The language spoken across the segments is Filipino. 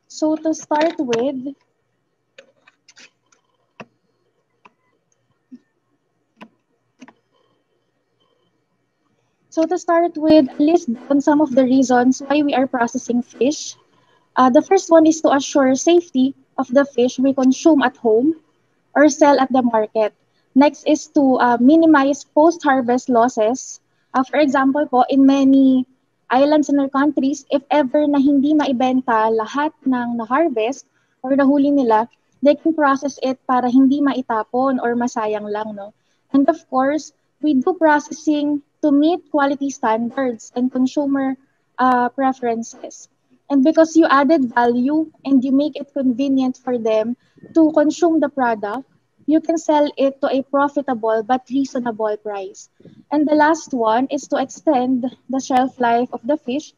So to start with, list down some of the reasons why we are processing fish. The first one is to assure safety of the fish we consume at home or sell at the market. Next is to minimize post-harvest losses. For example po, in many islands in our countries, if ever na hindi maibenta lahat ng na-harvest or nahuli nila, they can process it para hindi maitapon or masayang lang. No? And of course, we do processing to meet quality standards and consumer preferences. And because you added value and you make it convenient for them to consume the product, you can sell it to a profitable but reasonable price. And the last one is to extend the shelf life of the fish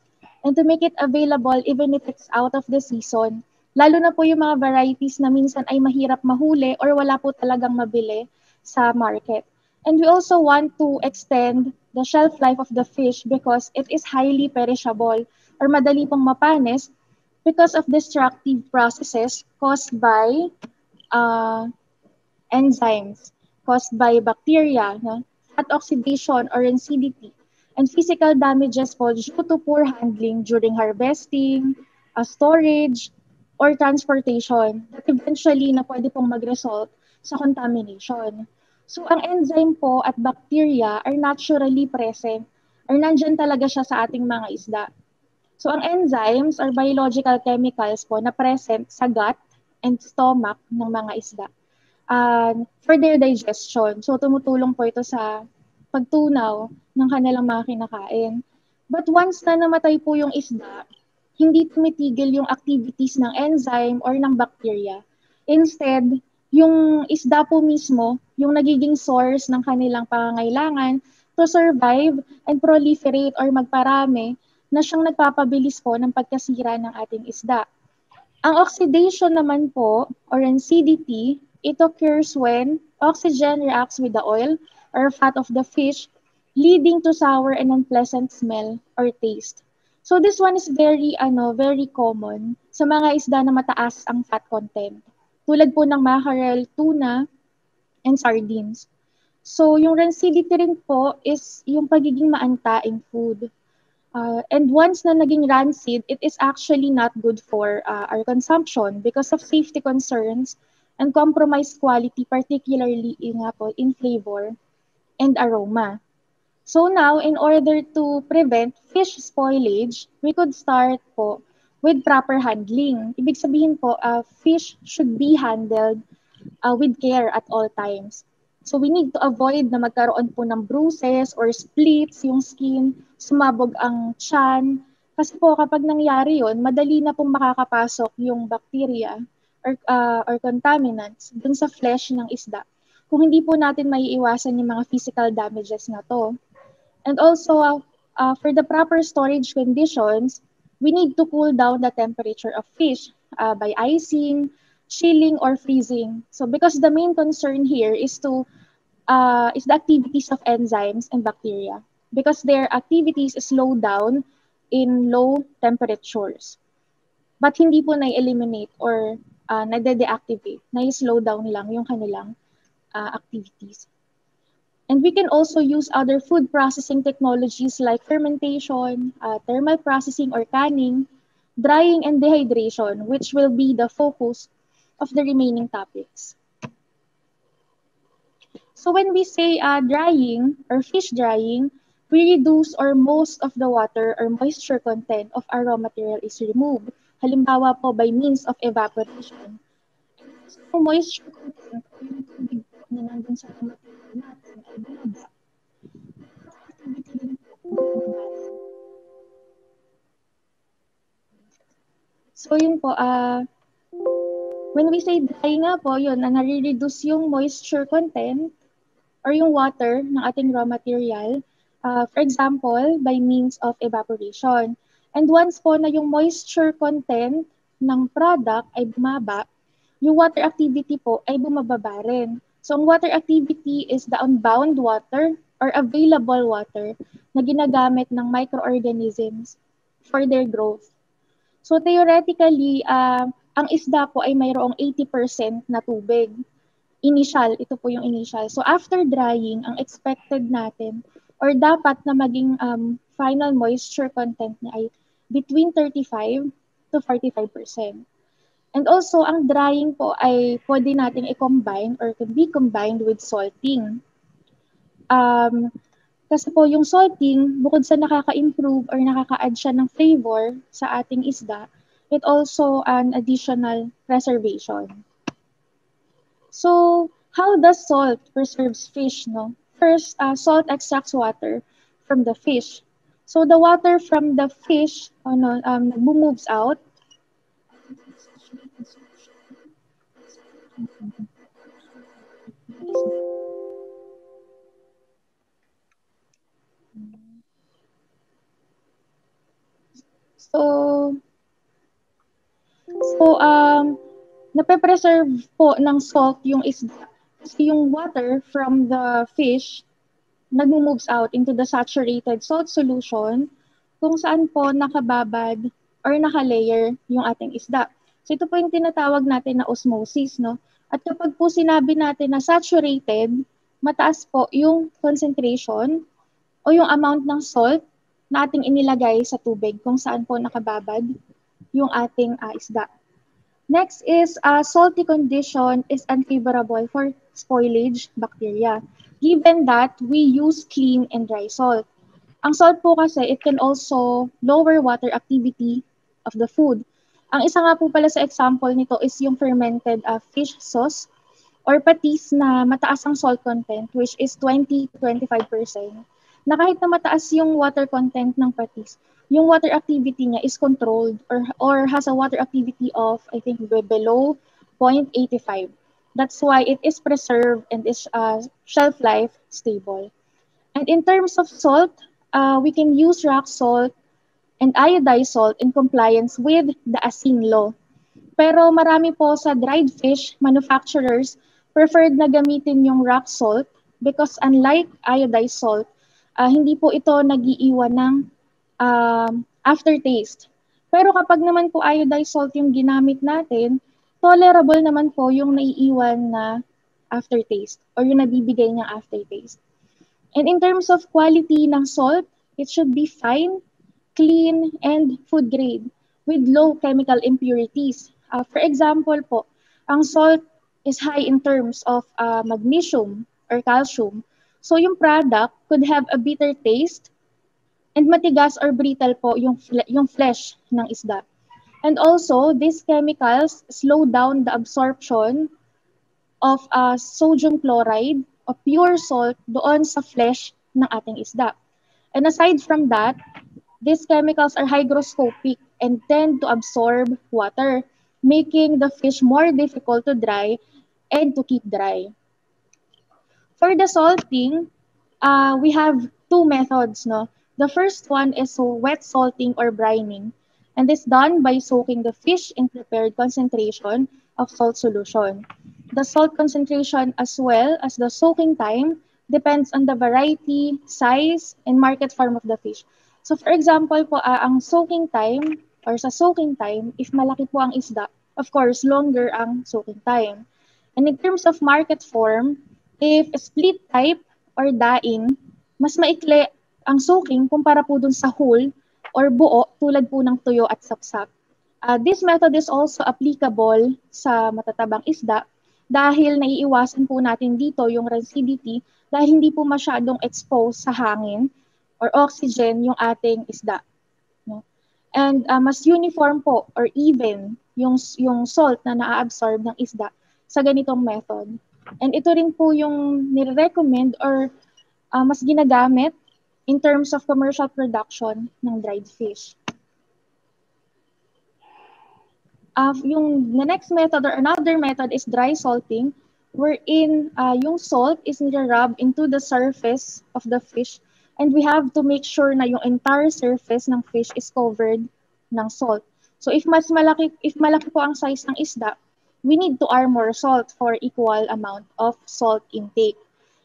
and to make it available even if it's out of the season. Lalo na po yung mga varieties na minsan ay mahirap mahuli or wala po talagang mabili sa market. And we also want to extend the shelf life of the fish because it is highly perishable or madali pong mapanis because of destructive processes caused by uh, enzymes, caused by bacteria, no? Fat oxidation or acidity, and physical damages po due to poor handling during harvesting, storage, or transportation that eventually na pwede pong mag-result sa contamination. So ang enzyme po at bacteria are naturally present or nandyan talaga siya sa ating mga isda. So ang enzymes are biological chemicals po na present sa gut and stomach ng mga isda for their digestion. So tumutulong po ito sa pagtunaw ng kanilang mga kinakain. But once na namatay po yung isda, hindi tumitigil yung activities ng enzyme or ng bacteria. Instead, yung isda po mismo, yung nagiging source ng kanilang pangangailangan to survive and proliferate or magparami na siyang nagpapabilis po ng pagkasira ng ating isda. Ang oxidation naman po, or acidity, it occurs when oxygen reacts with the oil or fat of the fish, leading to sour and unpleasant smell or taste. So this one is very common sa mga isda na mataas ang fat content. Tulad po ng mackerel, tuna, and sardines. So yung rancidity rin po is yung pagiging maantaing food. And once na naging rancid, it is actually not good for our consumption because of safety concerns and compromised quality, particularly in flavor and aroma. So now, in order to prevent fish spoilage, we could start po with proper handling. Ibig sabihin po, fish should be handled with care at all times. So we need to avoid na magkaroon po ng bruises or splits yung skin, sumabog ang tiyan. Kasi po kapag nangyari yon, madali na pong makakapasok yung bacteria or contaminants dun sa flesh ng isda. Kung hindi po natin maiiwasan yung mga physical damages na to. And also, for the proper storage conditions, we need to cool down the temperature of fish by icing, chilling, or freezing. So because the main concern here is the activities of enzymes and bacteria because their activities slow down in low temperatures. But hindi po na-eliminate or nade-deactivate, na-slow down lang yung kanilang activities. And we can also use other food processing technologies like fermentation, thermal processing or canning, drying and dehydration, which will be the focus of the remaining topics. So when we say drying or fish drying, we reduce or most of the water or moisture content of our raw material is removed. Halimbawa po by means of evaporation. So moisture content o yung tubig po na nandun sa raw material natin ay bumaba. Activity din po So yun po, when we say dry nga po, yun, na nare-reduce yung moisture content or yung water ng ating raw material, for example, by means of evaporation. And once po na yung moisture content ng product ay bumaba, yung water activity po ay bumababa rin. So ang water activity is the unbound water or available water na ginagamit ng microorganisms for their growth. So theoretically, ang isda po ay mayroong 80% na tubig. Initial, ito po yung initial. So after drying, ang expected natin or dapat na maging final moisture content niya ay between 35 to 45%. And also, ang drying po ay pwede nating i-combine or can be combined with salting. Kasi po yung salting, bukod sa nakaka-improve or nakaka-add siya ng flavor sa ating isda, it also an additional preservation. So, how does salt preserves fish? No? First, salt extracts water from the fish. So, the water from the fish moves out. So, so, nape-preserve po ng salt yung isda. Kasi yung water from the fish nag-moves out into the saturated salt solution kung saan po nakababad or nakalayer yung ating isda. So ito po yung tinatawag natin na osmosis, no? At kapag po sinabi natin na saturated, mataas po yung concentration o yung amount ng salt na ating inilagay sa tubig kung saan po nakababad yung ating isda. Next is salty condition is unfavorable for spoilage bacteria, given that we use clean and dry salt. Ang salt po kasi, it can also lower water activity of the food. Ang isa nga po pala sa example nito is yung fermented fish sauce or patis na mataas ang salt content, which is 20 to 25%. Na kahit na mataas yung water content ng patis, yung water activity niya is controlled or has a water activity of, I think, below 0.85. That's why it is preserved and is shelf life stable. And in terms of salt, we can use rock salt and iodized salt in compliance with the asin law. Pero marami po sa dried fish manufacturers preferred na gamitin yung rock salt because unlike iodized salt, hindi po ito nag-iiwan ng aftertaste. Pero kapag naman po iodized salt yung ginamit natin, tolerable naman po yung naiiwan na aftertaste or yung nabibigay niyang aftertaste. And in terms of quality ng salt, it should be fine, clean, and food grade with low chemical impurities. For example po, ang salt is high in terms of magnesium or calcium. So yung product could have a bitter taste and matigas or brittle po yung flesh ng isda. And also, these chemicals slow down the absorption of sodium chloride o pure salt doon sa flesh ng ating isda. And aside from that, these chemicals are hygroscopic and tend to absorb water, making the fish more difficult to dry and to keep dry. For the salting, we have two methods. No? The first one is wet salting or brining, and this done by soaking the fish in prepared concentration of salt solution. The salt concentration as well as the soaking time depends on the variety, size, and market form of the fish. So for example po, ang soaking time or sa soaking time, if malaki po ang isda, of course, longer ang soaking time. And in terms of market form, if split type or daing, mas maikli ang soaking kumpara po dun sa whole or buo tulad po ng tuyo at sapsap. This method is also applicable sa matatabang isda dahil naiiwasan po natin dito yung rancidity dahil hindi po masyadong exposed sa hangin or oxygen yung ating isda. No? And mas uniform po or even yung salt na naa-absorb ng isda sa ganitong method. And ito rin po yung nire-recommend or mas ginagamit in terms of commercial production ng dried fish. The next method or another method is dry salting, wherein yung salt is nire-rub into the surface of the fish and we have to make sure na yung entire surface ng fish is covered ng salt. So if malaki po ang size ng isda, we need to add more salt for equal amount of salt intake.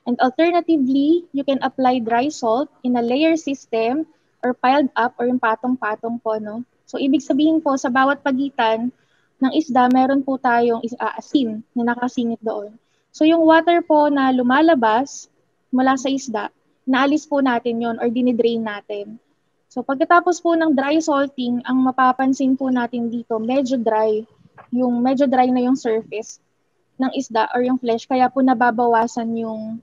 And alternatively, you can apply dry salt in a layer system or piled up or yung patong-patong po, no? So ibig sabihin po sa bawat pagitan ng isda, meron po tayong asin na nakasingit doon. So yung water po na lumalabas mula sa isda, naalis po natin yon or dinidrain natin. So pagkatapos po ng dry salting, ang mapapansin po natin dito, medyo dry na yung surface ng isda or yung flesh, kaya po nababawasan yung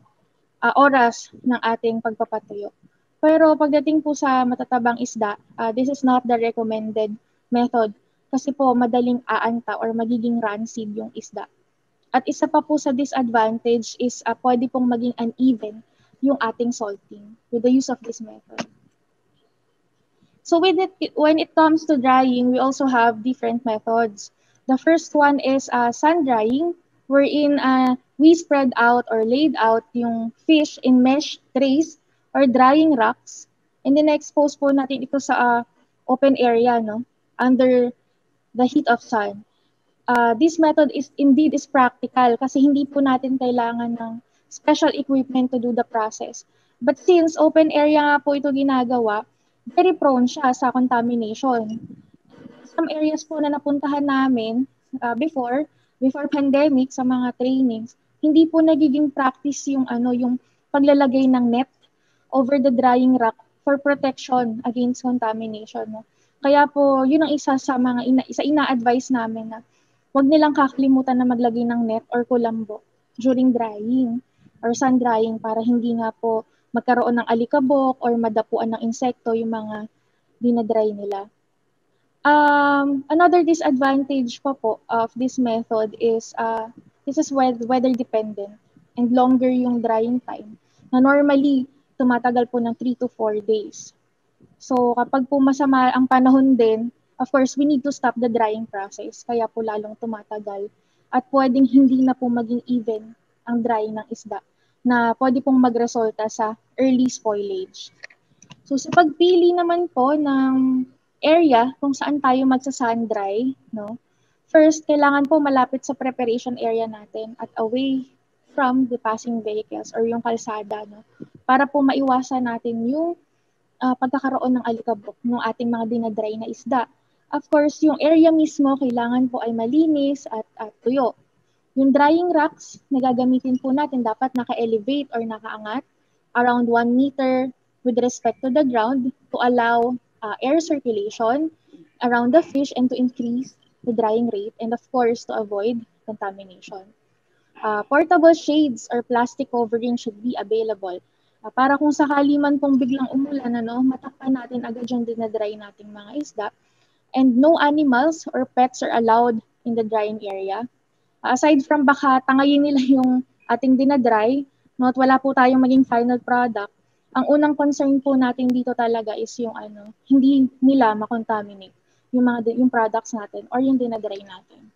oras ng ating pagpapatuyo. Pero pagdating po sa matatabang isda, this is not the recommended method kasi po madaling aanta or magiging rancid yung isda. At isa pa po sa disadvantage is pwede pong maging uneven yung ating salting with the use of this method. So when it comes to drying, we also have different methods. The first one is sun drying, wherein we spread out or laid out yung fish in mesh trays or drying racks. And then expose po natin ito sa open area, no, under the heat of sun. This method is practical kasi hindi po natin kailangan ng special equipment to do the process. But since open area nga po ito ginagawa, very prone siya sa contamination. Some areas po na napuntahan namin before pandemic sa mga trainings, hindi po nagiging practice yung yung paglalagay ng net over the drying rack for protection against contamination. No? Kaya po, yun ang isa sa mga ina-advise namin na huwag nilang kakalimutan na maglagay ng net or kulambo during drying or sun drying para hindi nga po magkaroon ng alikabok or madapuan ng insekto yung mga dinadry nila. Another disadvantage pa po of this method is this is weather dependent and longer yung drying time na normally tumatagal po ng 3 to 4 days. So kapag po masama ang panahon din, of course, we need to stop the drying process. Kaya po lalong tumatagal. At pwedeng hindi na po maging even ang drying ng isda na pwede pong magresulta sa early spoilage. So sa pagpili naman po ng area kung saan tayo magsa-sun dry, no? First, kailangan po malapit sa preparation area natin at away from the passing vehicles or yung kalsada, no? Para po maiwasan natin yung pagkakaroon ng alikabok ng ating mga dinadry na isda. Of course, yung area mismo kailangan po ay malinis at tuyo. Yung drying racks na gagamitin po natin dapat naka-elevate or nakaangat around 1 meter with respect to the ground to allow air circulation around the fish and to increase the drying rate and of course to avoid contamination. Portable shades or plastic covering should be available para kung sakali man pong biglang umulan, matakpan natin agad yung dinadry nating mga isda. And no animals or pets are allowed in the drying area. Aside from baka tangayin nila yung ating dinadry, at wala po tayong maging final product, ang unang concern po natin dito talaga is yung hindi nila makontaminate yung products natin or yung dinadry natin.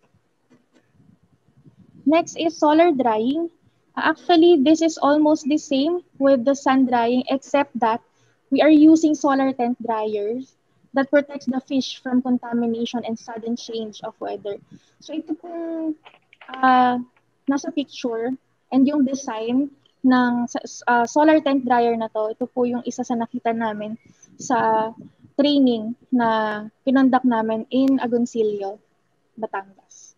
Next is solar drying. Actually, this is almost the same with the sun drying except that we are using solar tent dryers that protects the fish from contamination and sudden change of weather. So ito pong nasa picture and yung design ng solar tent dryer na to, ito po yung isa sa nakita namin sa training na pinondak namin in Agoncillo, Batangas.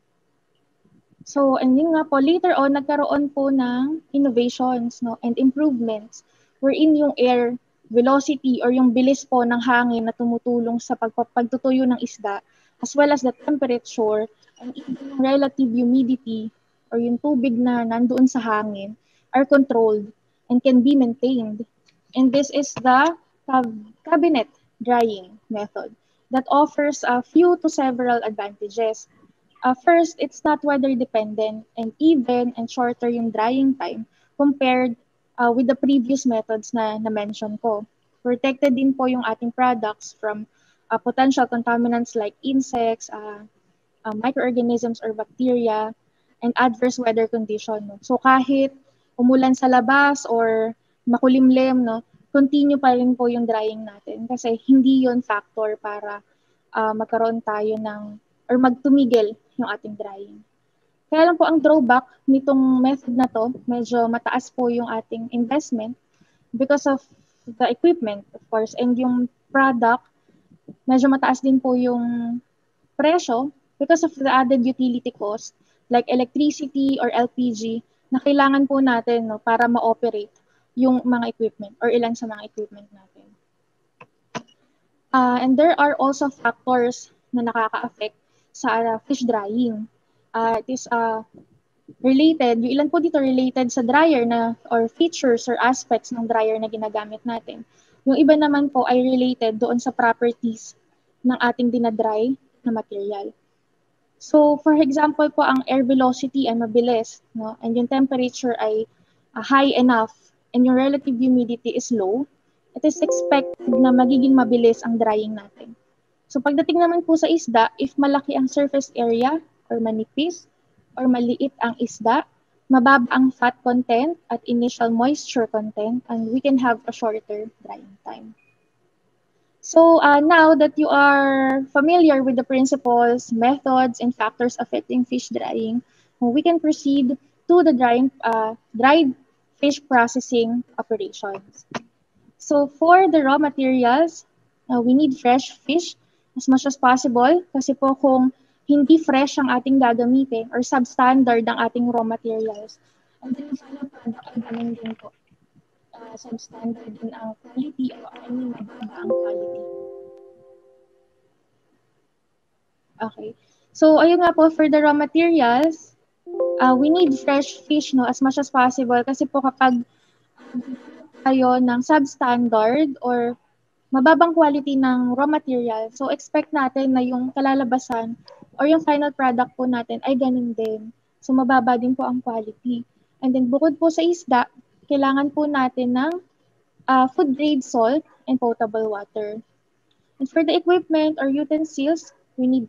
So, and yun nga po, later on, nagkaroon po ng innovations and improvements wherein yung air velocity or yung bilis po ng hangin na tumutulong sa pagtutuyo ng isda as well as the temperature and even yung relative humidity or yung tubig na nandoon sa hangin are controlled and can be maintained. And this is the cabinet drying method that offers a few to several advantages. First, it's not weather dependent and even and shorter yung drying time compared with the previous methods na na-mention ko. Protected din po yung ating products from potential contaminants like insects, microorganisms or bacteria, and adverse weather condition. No? So kahit umulan sa labas or makulimlim, continue pa rin po yung drying natin kasi hindi yon factor para magkaroon tayo ng or magtumigil yung ating drying. Kaya lang po ang drawback nitong method na to, medyo mataas po yung ating investment because of the equipment, of course, and yung product medyo mataas din po yung presyo because of the added utility cost like electricity or LPG na kailangan po natin no, para ma-operate yung mga equipment or ilan sa mga equipment natin. And there are also factors na nakaka-affect sa fish drying. It is related, yung ilan po dito related sa dryer na or features or aspects ng dryer na ginagamit natin. Yung iba naman po ay related doon sa properties ng ating dinadry na material. So, for example po, ang air velocity ay mabilis, no? And yung temperature ay high enough and yung relative humidity is low, it is expected na magiging mabilis ang drying natin. So, pagdating naman po sa isda, if malaki ang surface area or manipis or maliit ang isda, mababa ang fat content at initial moisture content and we can have a shorter drying time. So now that you are familiar with the principles, methods, and factors affecting fish drying, we can proceed to the dried fish processing operations. So for the raw materials, we need fresh fish as much as possible kasi po kung hindi fresh ang ating gagamitin or substandard ang ating raw materials, and then final product ay ganun din po. Substandard din ang quality o I mean mababa ang quality. Okay. So, ayun nga po, for the raw materials, we need fresh fish no, as much as possible kasi po kapag tayo ng substandard or mababang quality ng raw material, so expect natin na yung kalalabasan or yung final product po natin ay ganun din. So, mababa din po ang quality. And then, bukod po sa isda, kailangan po natin ng food-grade salt and potable water. And for the equipment or utensils, we need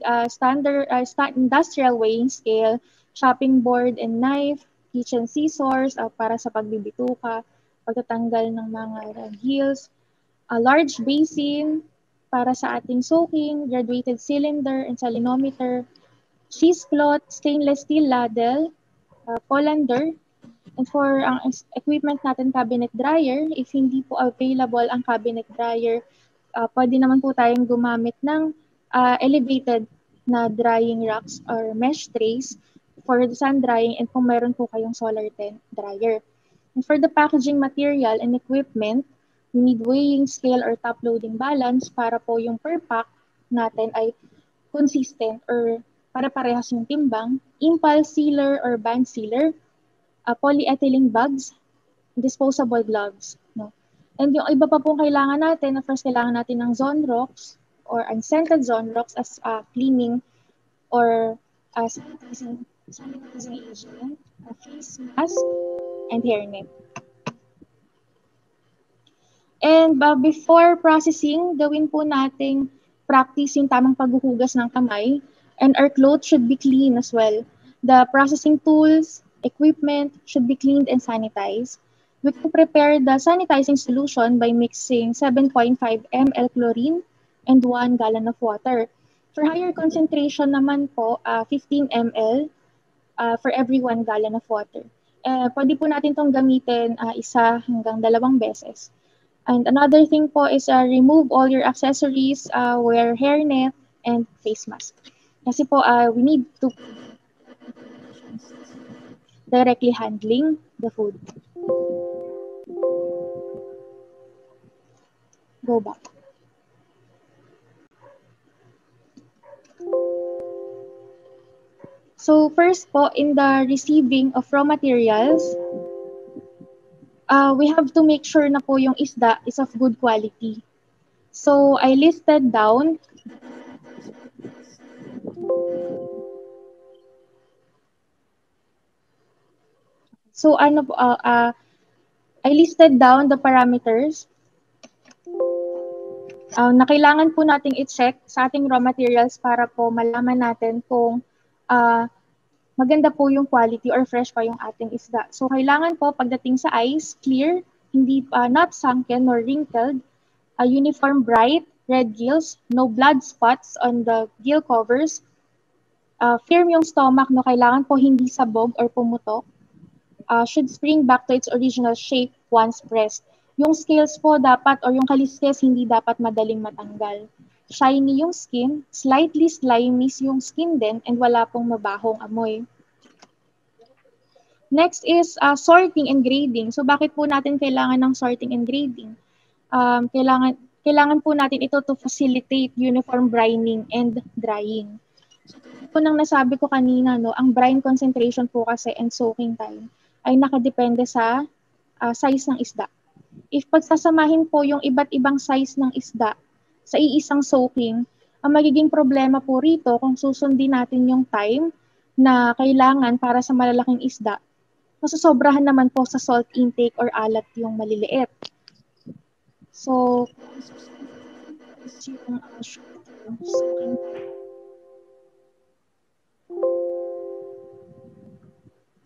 industrial weighing scale, chopping board and knife, kitchen scissors para sa pagbibituka, pagtatanggal ng mga gills, a large basin para sa ating soaking, graduated cylinder and salinometer, cheesecloth, stainless steel ladle, colander, and for ang equipment natin, cabinet dryer, if hindi po available ang cabinet dryer, pwede naman po tayong gumamit ng elevated na drying racks or mesh trays for the sun drying and kung meron po kayong solar tent dryer. And for the packaging material and equipment, we need weighing scale or top loading balance para po yung per pack natin ay consistent or para parehas yung timbang, impulse sealer or band sealer, polyethylene bags, disposable gloves. No? And yung iba pa pong kailangan natin, first kailangan natin ng Zonrox or unscented Zonrox as cleaning or sanitizing agent, a face mask, and hairnet. And before processing, gawin po nating practice yung tamang paghuhugas ng kamay, and our clothes should be clean as well. The processing tools, equipment should be cleaned and sanitized. We can prepare the sanitizing solution by mixing 7.5 ml chlorine and 1 gallon of water. For higher concentration naman po, 15 ml for every 1 gallon of water. Pwede po natin itong gamitin isa hanggang 2 beses. And another thing po is remove all your accessories, wear hairnet and face mask. Kasi po we need to directly handling the food. Go back. So first po, in the receiving of raw materials, we have to make sure na po yung isda is of good quality. So I listed down I listed down the parameters na kailangan po nating i-check sa ating raw materials para po malaman natin kung maganda po yung quality or fresh pa yung ating isda. So kailangan po pagdating sa eyes, clear, hindi not sunken nor wrinkled, uniform bright red gills, no blood spots on the gill covers, firm yung stomach, no, kailangan po hindi sabog or pumutok, should spring back to its original shape once pressed. Yung scales po dapat or yung kaliskes hindi dapat madaling matanggal. shiny yung skin, slightly slimy yung skin din, and wala pong mabahong amoy. Next is sorting and grading. So bakit po natin kailangan ng sorting and grading? Kailangan po natin ito to facilitate uniform brining and drying. So nang nasabi ko kanina, no, ang brine concentration po kasi and soaking time ay nakadepende sa size ng isda. If pagsasamahin po yung iba't ibang size ng isda sa iisang soaking, ang magiging problema po rito kung susundin natin yung time na kailangan para sa malalaking isda, masosobrahan naman po sa salt intake or alat yung maliliit. So, yung soaking.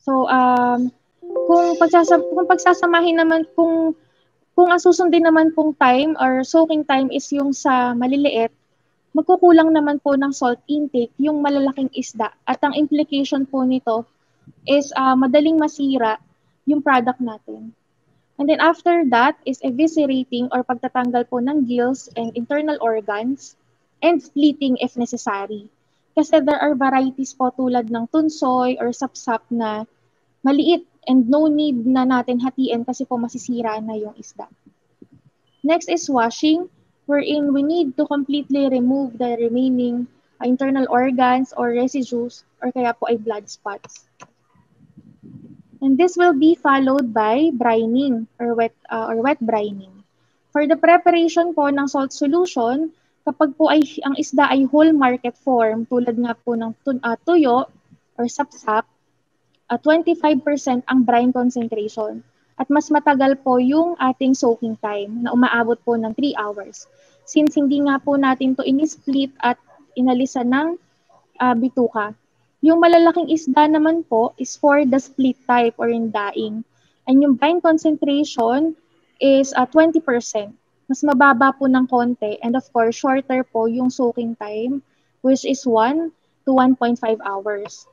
So, kung pagsasamahin naman, kung ang susundin naman pong time or soaking time is yung sa maliliit, magkukulang naman po ng salt intake yung malalaking isda. At ang implication po nito is madaling masira yung product natin. And then after that is eviscerating or pagtatanggal po ng gills and internal organs and splitting if necessary. Kasi there are varieties po tulad ng tunsoy or sapsap na maliit and no need na natin hatiin kasi po masisira na yung isda. Next is washing, wherein we need to completely remove the remaining internal organs or residues or kaya po ay blood spots. And this will be followed by brining or wet brining. For the preparation po ng salt solution, kapag po ay ang isda ay whole market form tulad nga po ng tuyo or sapsap, 25% ang brine concentration. At mas matagal po yung ating soaking time na umaabot po ng 3 hours. Since hindi nga po natin to in-split at inalisan ng bituka. Yung malalaking isda naman po is for the split type or in dyeing. And yung brine concentration is 20%. Mas mababa po ng konti. And of course, shorter po yung soaking time, which is 1 to 1.5 hours.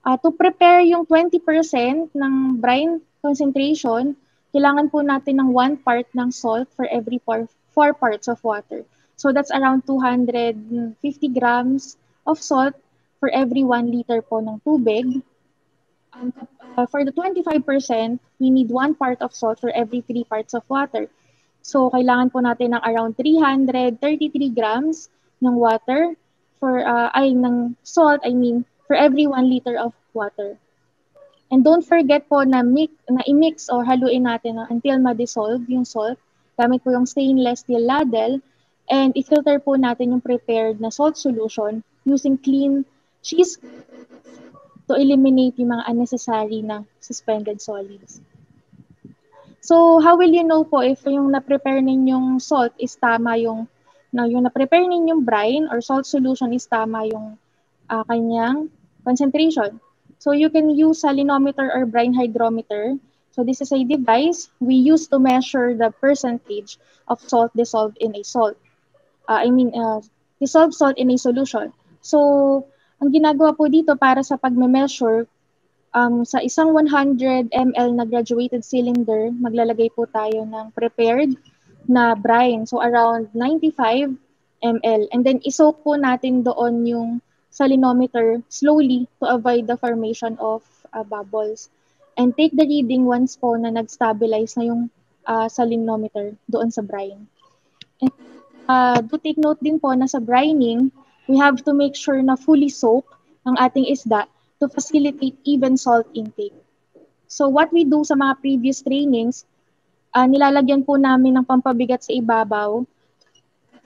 To prepare yung 20% ng brine concentration, kailangan po natin ng 1 part ng salt for every 4 parts of water. So that's around 250 grams of salt for every 1 liter po ng tubig. For the 25%, we need 1 part of salt for every 3 parts of water. So kailangan po natin ng around 333 grams ng water ng salt, for every 1 liter of water. And don't forget po na i-mix or haluin natin until ma-dissolve yung salt gamit po yung stainless steel ladle, and i-filter po natin yung prepared na salt solution using clean cheese to eliminate yung mga unnecessary na suspended solids. So how will you know po if yung na-prepare ninyong salt is tama yung na-prepare ninyong brine or salt solution is tama yung kanyang concentration? So you can use salinometer or brine hydrometer. So this is a device we use to measure the percentage of salt dissolved in a dissolved salt in a solution. So ang ginagawa po dito para sa pagme-measure, sa isang 100 ml na graduated cylinder, maglalagay po tayo ng prepared na brine. So around 95 ml. And then isoak po natin doon yung salinometer slowly to avoid the formation of bubbles. And take the reading once po na nag-stabilize na yung salinometer doon sa brine. And do take note din po na sa brining, we have to make sure na fully soak ang ating isda to facilitate even salt intake. So what we do sa mga previous trainings, nilalagyan po namin ng pampabigat sa ibabaw.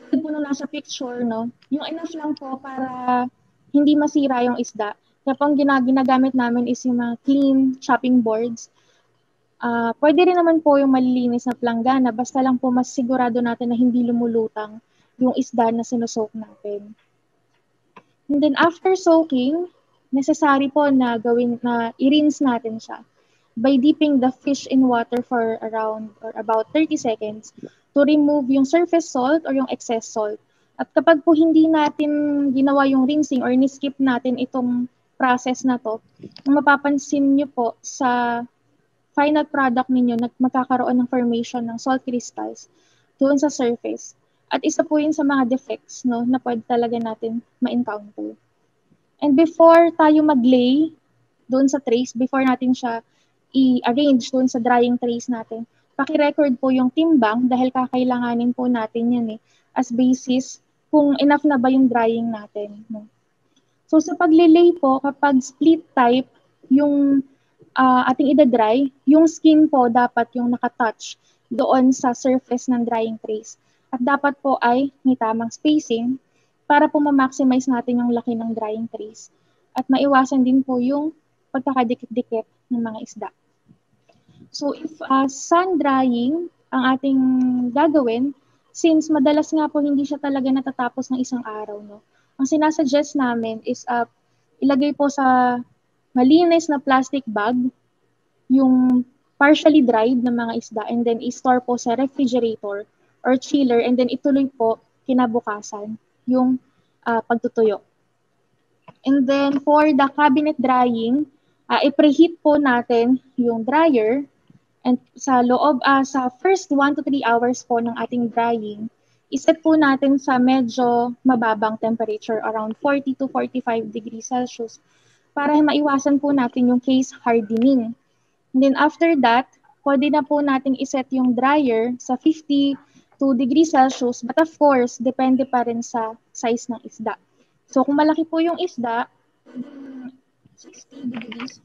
Ito po nung nasa picture, no? Yung enough lang po para hindi masira yung isda. Kaya po ang ginagamit namin is yung mga clean chopping boards. Pwede rin naman po yung malilinis na planggana, basta lang po mas sigurado natin na hindi lumulutang yung isda na sinusoak natin. And then after soaking, necessary po na i-rinse natin siya by dipping the fish in water for around or about 30 seconds to remove yung surface salt or yung excess salt. At kapag po hindi natin ginawa yung rinsing or ni-skip natin itong process na to, ang mapapansin nyo po sa final product ninyo na magkakaroon ng formation ng salt crystals doon sa surface. At isa po yun sa mga defects, no, na pwede talaga natin ma-encounter. And before tayo mag-lay doon sa trays, before natin siya i-arrange doon sa drying trays natin, paki-record po yung timbang dahil kakailanganin po natin yan as basis kung enough na ba yung drying natin. No? So sa paglilay po, kapag split type, yung ating ida-dry, yung skin po dapat yung nakatouch doon sa surface ng drying trays. At dapat po ay may tamang spacing para po ma-maximize natin yung laki ng drying trays. At maiwasan din po yung pagkakadikit-dikit ng mga isda. So if sun drying ang ating gagawin, since madalas nga po hindi siya talaga natatapos ng isang araw, no? Ang sinasuggest namin is ilagay po sa malinis na plastic bag yung partially dried na mga isda and then i-store po sa refrigerator or chiller and then ituloy po kinabukasan yung pagtutuyo. And then for the cabinet drying, i-preheat po natin yung dryer and sa loob sa first 1 to 3 hours po ng ating drying, iset po natin sa medyo mababang temperature around 40 to 45 degrees Celsius para maiwasan po natin yung case hardening. And then after that, pwede na po nating iset yung dryer sa 52 degrees Celsius but of course, depende pa rin sa size ng isda. So kung malaki po yung isda, 60 degrees.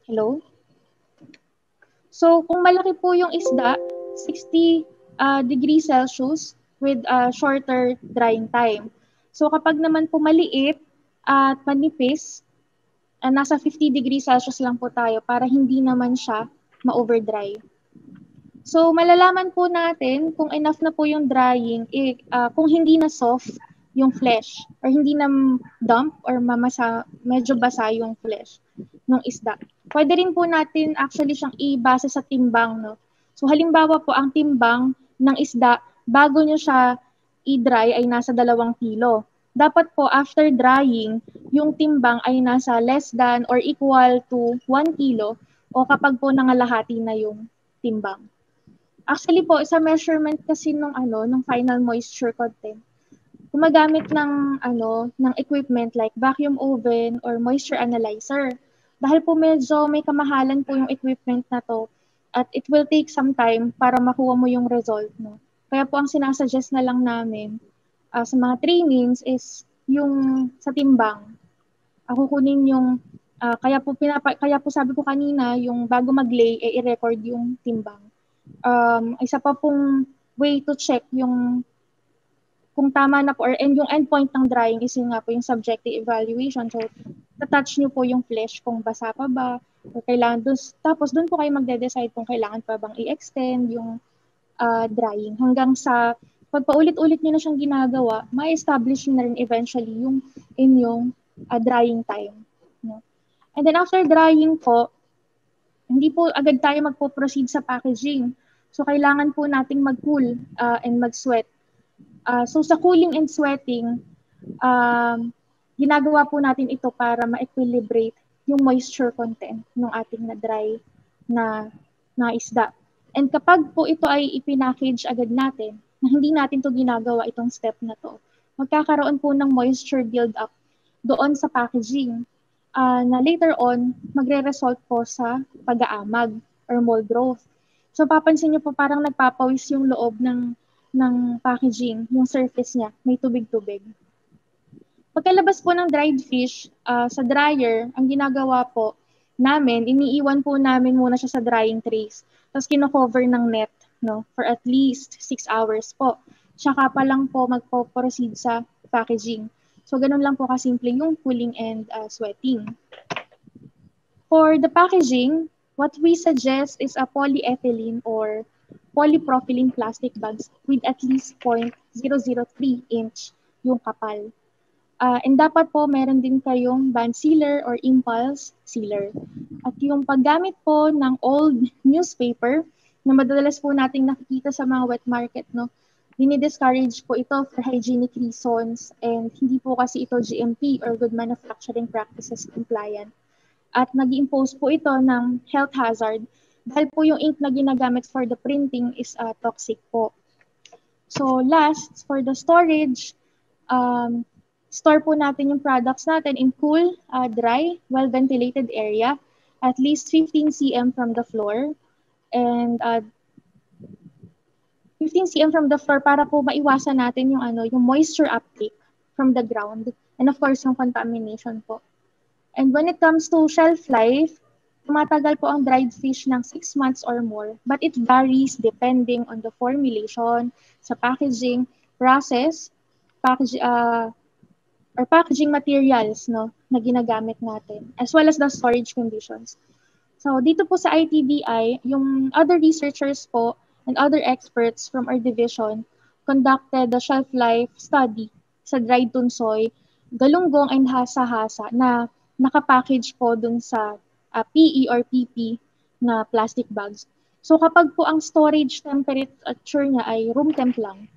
Hello? So kung malaki po yung isda, 60 degrees Celsius with shorter drying time. So kapag naman po maliit at manipis, nasa 50 degrees Celsius lang po tayo para hindi naman siya ma-overdry. So malalaman po natin kung enough na po yung drying, kung hindi na soft yung flesh or hindi na damp or medyo basa yung flesh ng isda. Pwede rin po natin actually siyang ibase sa timbang. No? So halimbawa po ang timbang ng isda bago nyo siya i-dry ay nasa 2 kilo. Dapat po after drying, yung timbang ay nasa less than or equal to 1 kilo o kapag po nangalahati na yung timbang. Actually po, sa measurement kasi nung final moisture content, gumagamit ng equipment like vacuum oven or moisture analyzer. Dahil po medyo may kamahalan po yung equipment na to at it will take some time para makuha mo yung result, no. Kaya po ang sinasuggest na lang namin sa mga trainings is yung sa timbang. Kukunin yung kaya po sabi ko kanina yung bago mag-lay i-record yung timbang. Isa pa pong way to check yung kung tama na po and yung endpoint ng drying is yung nga po yung subjective evaluation. So, touch nyo po yung flesh kung basa pa ba o kailangan tapos doon po kayo magde-decide kung kailangan pa bang i-extend yung drying hanggang sa pag paulit-ulit nyo na siyang ginagawa, ma-establish nyo na rin eventually yung inyong drying time. No? And then after drying po, hindi po agad tayo magpo-proceed sa packaging. So kailangan po nating mag-cool and mag-sweat. So sa cooling and sweating, ginagawa po natin ito para ma-equilibrate yung moisture content ng ating na-dry na isda. And kapag po ito ay ipinackage agad natin, na hindi natin to ginagawa itong step na to, magkakaroon po ng moisture build-up doon sa packaging na later on magre-result po sa pag-aamag or mold growth. So papansin niyo po parang nagpapawis yung loob ng packaging, yung surface niya, may tubig-tubig. Pagkalabas po ng dried fish sa dryer, ang ginagawa po namin, iniiwan po namin muna siya sa drying trays. Tapos kino-cover ng net for at least 6 hours po. Tsaka pa lang po magpo-proceed sa packaging. So ganun lang po kasimple yung cooling and sweating. For the packaging, what we suggest is a polyethylene or polypropylene plastic bags with at least 0.003 inch yung kapal. And dapat po meron din kayong band sealer or impulse sealer. At yung paggamit po ng old newspaper na madalas po nating nakikita sa mga wet market, no? Dini-discourage po ito for hygienic reasons and hindi po kasi ito GMP or Good Manufacturing Practices compliant. At nag-impose po ito ng health hazard dahil po yung ink na ginagamit for the printing is toxic po. So last, for the storage, store po natin yung products natin in cool, dry, well-ventilated area, at least 15 cm from the floor, and 15 cm from the floor para po maiwasan natin yung yung moisture uptake from the ground, and of course yung contamination po. And when it comes to shelf life, tumatagal po ang dried fish ng 6 months or more, but it varies depending on the formulation, sa packaging process, packaging materials na ginagamit natin, as well as the storage conditions. So dito po sa ITBI, yung other researchers po and other experts from our division conducted the shelf life study sa dried tunsoy, galunggong and hasa-hasa na nakapackage po dun sa PE or PP na plastic bags. So kapag po ang storage temperature niya ay room temp lang,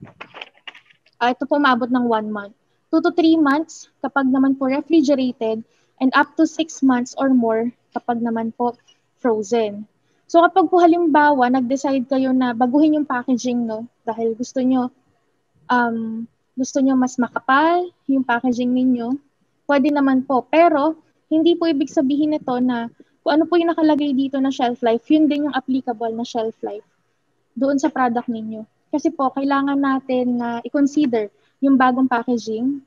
ito po umabot ng 1 month. 2 to 3 months kapag naman po refrigerated, and up to 6 months or more kapag naman po frozen. So kapag po halimbawa nag-decide kayo na baguhin yung packaging dahil gusto nyo mas makapal yung packaging ninyo, pwede naman po. Pero hindi po ibig sabihin nito na kung ano po yung nakalagay dito na shelf life, yun din yung applicable na shelf life doon sa product ninyo. Kasi po, kailangan natin na i-consider yung bagong packaging.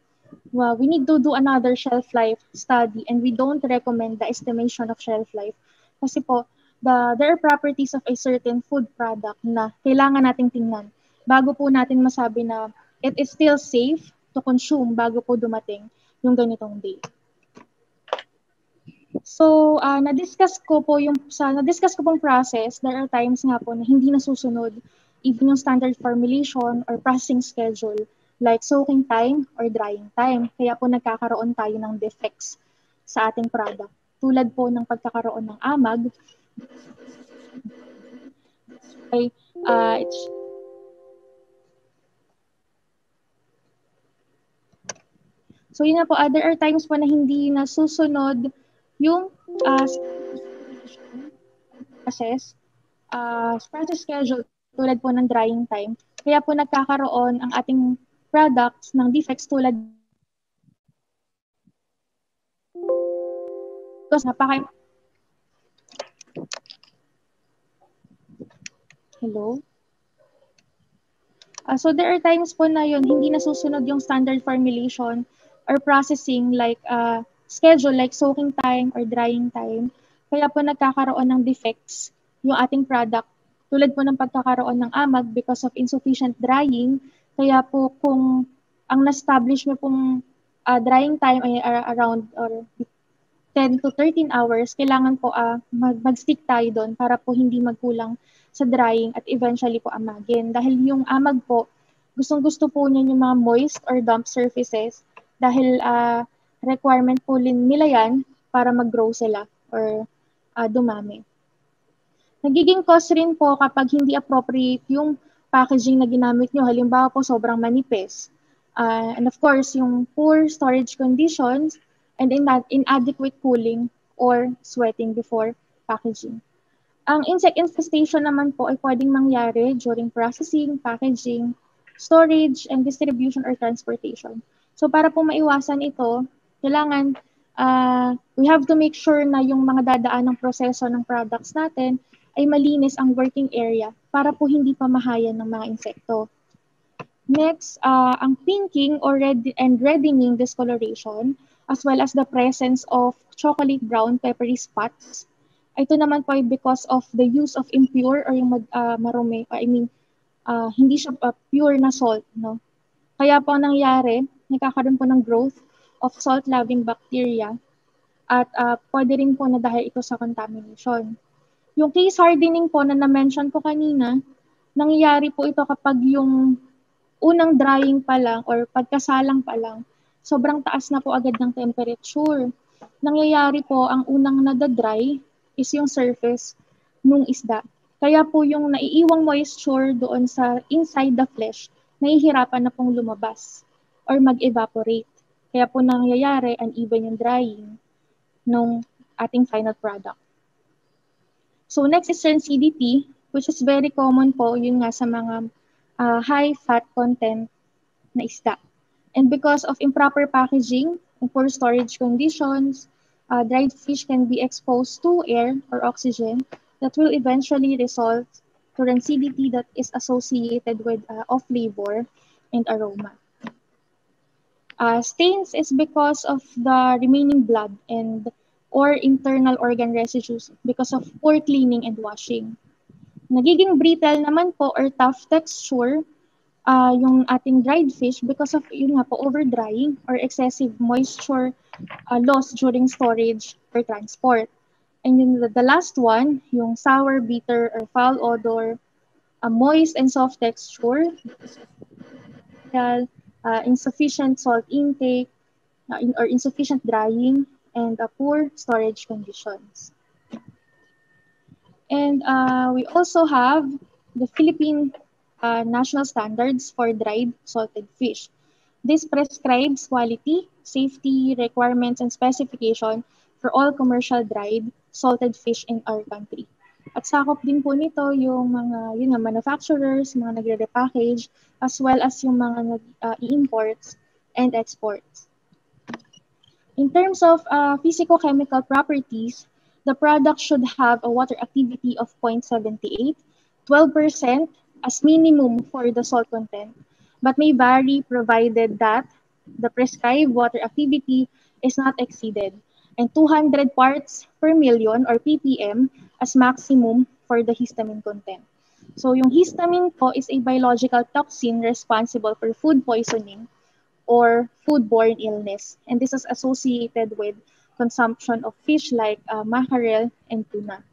Well, we need to do another shelf life study and we don't recommend the estimation of shelf life. Kasi po, there are properties of a certain food product na kailangan nating tingnan bago po natin masabi na it is still safe to consume bago po dumating yung ganitong date. So, na-discuss ko pong process, there are times nga po na hindi nasusunod even yung standard formulation or processing schedule like soaking time or drying time. Kaya po nagkakaroon tayo ng defects sa ating product. Tulad po ng pagkakaroon ng amag. So yun na po, there are times po na hindi nasusunod yung process schedule tulad po ng drying time. Kaya po nagkakaroon ang ating products ng defects tulad Hello? So there are times po na yun, hindi nasusunod yung standard formulation or processing like schedule like soaking time or drying time. Kaya po nagkakaroon ng defects yung ating product tulad po ng pagkakaroon ng amag because of insufficient drying. Kaya po kung ang na-establish mo pong drying time ay around or 10 to 13 hours, kailangan po mag-stick tayo doon para po hindi magkulang sa drying at eventually po amagin. Dahil yung amag po, gustong-gusto po niya yung mga moist or damp surfaces dahil requirement po nila yan para mag-grow sila or dumami. Nagiging cause rin po kapag hindi appropriate yung packaging na ginamit nyo. Halimbawa po, sobrang manipis. And of course, yung poor storage conditions and inadequate cooling or sweating before packaging. Ang insect infestation naman po ay pwedeng mangyari during processing, packaging, storage, and distribution or transportation. So para po maiwasan ito, kailangan we have to make sure na yung mga dadaan ng proseso ng products natin ay malinis ang working area para po hindi pa mahayan ng mga insekto. Next, ang pinking or reddening discoloration as well as the presence of chocolate brown peppery spots. Ito naman po ay because of the use of impure or yung marumi, hindi siya pure na salt. No? Kaya po nangyari, nagkakaroon po ng growth of salt-loving bacteria at pwede rin po na dahil ito sa contamination. Yung case hardening po na na-mention ko kanina, nangyayari po ito kapag yung unang drying pa lang or pagkasalang pa lang, sobrang taas na po agad ng temperature. Nangyayari po ang unang nadadry is yung surface nung isda. Kaya po yung naiiwang moisture doon sa inside the flesh, nahihirapan na pong lumabas or mag-evaporate. Kaya po nangyayari uneven yung drying ng ating final product. So next is rancidity, which is very common po yun nga sa mga high fat content na isda. And because of improper packaging and poor storage conditions, dried fish can be exposed to air or oxygen that will eventually result to rancidity that is associated with off flavor and aroma. Stains is because of the remaining blood and or internal organ residues because of poor cleaning and washing. Nagiging brittle naman po or tough texture yung ating dried fish because of yun nga po over-drying or excessive moisture loss during storage or transport. And then the last one, yung sour, bitter, or foul odor, moist and soft texture, insufficient salt intake, or insufficient drying, and poor storage conditions. And we also have the Philippine national standards for dried salted fish. This prescribes quality, safety requirements, and specification for all commercial dried salted fish in our country. At sakop din po nito yung mga manufacturers, mga nagre-repackage, as well as yung mga imports and exports. In terms of physicochemical properties, the product should have a water activity of 0.78, 12% as minimum for the salt content, but may vary provided that the prescribed water activity is not exceeded, and 200 parts per million or ppm as maximum for the histamine content. So yung histamine po is a biological toxin responsible for food poisoning or foodborne illness, and this is associated with consumption of fish like mackerel and tuna.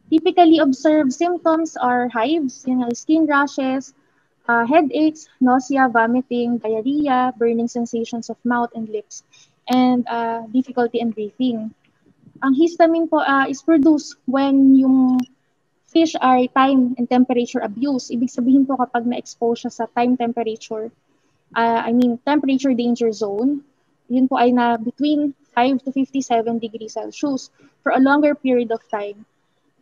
Typically observed symptoms are hives, skin rashes, headaches, nausea, vomiting, diarrhea, burning sensations of mouth and lips, and difficulty in breathing. Ang histamine po is produced when yung fish are time and temperature abuse. Ibig sabihin po kapag na-expose siya sa time temperature, temperature danger zone, yun po ay na between 5 to 57 degrees Celsius for a longer period of time.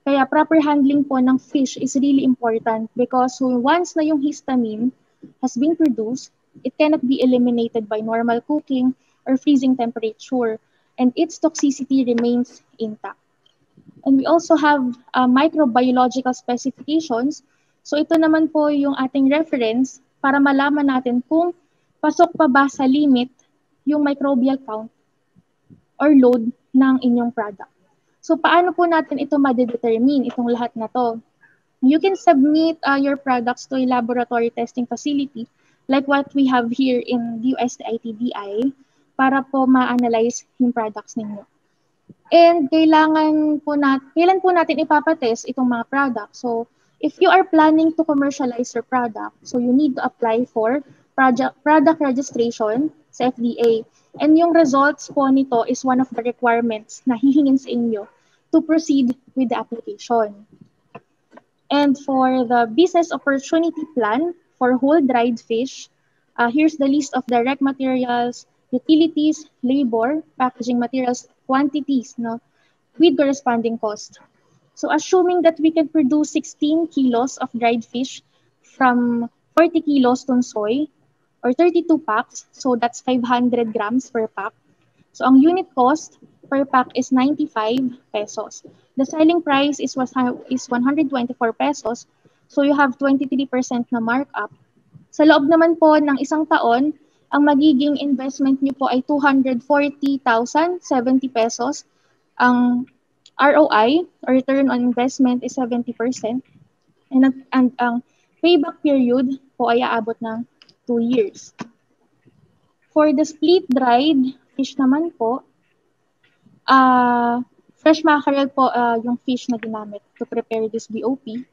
Kaya proper handling po ng fish is really important because once na yung histamine has been produced, it cannot be eliminated by normal cooking or freezing temperature, and its toxicity remains intact. And we also have microbiological specifications. So ito naman po yung ating reference para malaman natin kung pasok pa ba sa limit yung microbial count or load ng inyong product. So paano po natin ito ma-determine, itong lahat na to? You can submit your products to a laboratory testing facility like what we have here in USITDI para po ma-analyze yung products ninyo. And kailan po natin ipapatest itong mga products? So if you are planning to commercialize your product, so you need to apply for product registration sa FDA. And yung results po nito is one of the requirements na hihingin sa inyo to proceed with the application. And for the business opportunity plan for whole dried fish, here's the list of direct materials, utilities, labor, packaging materials, quantities, with corresponding cost. So assuming that we can produce 16 kilos of dried fish from 40 kilos tunsoy or 32 packs, so that's 500 grams per pack. So ang unit cost per pack is 95 pesos. The selling price is 124 pesos, so you have 23% na markup. Sa loob naman po ng isang taon, ang magiging investment niyo po ay 240,070 pesos. Ang ROI, or return on investment, is 70%. And ang payback period po ay aabot ng 2 years. For the split dried fish naman po, fresh mackerel po yung fish na ginamit to prepare this BOP.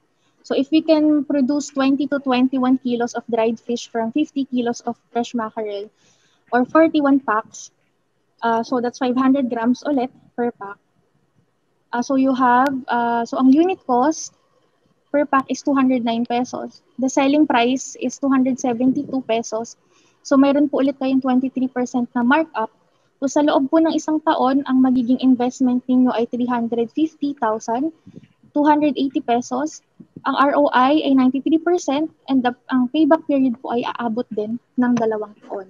So if we can produce 20 to 21 kilos of dried fish from 50 kilos of fresh mackerel or 41 packs, so that's 500 grams ulit per pack. So you have, so ang unit cost per pack is 209 pesos. The selling price is 272 pesos. So mayroon po ulit kayong 23% na markup. So sa loob po ng isang taon, ang magiging investment ninyo ay 350,280 pesos. Ang ROI ay 93% and ang payback period po ay aabot din ng 2 taon.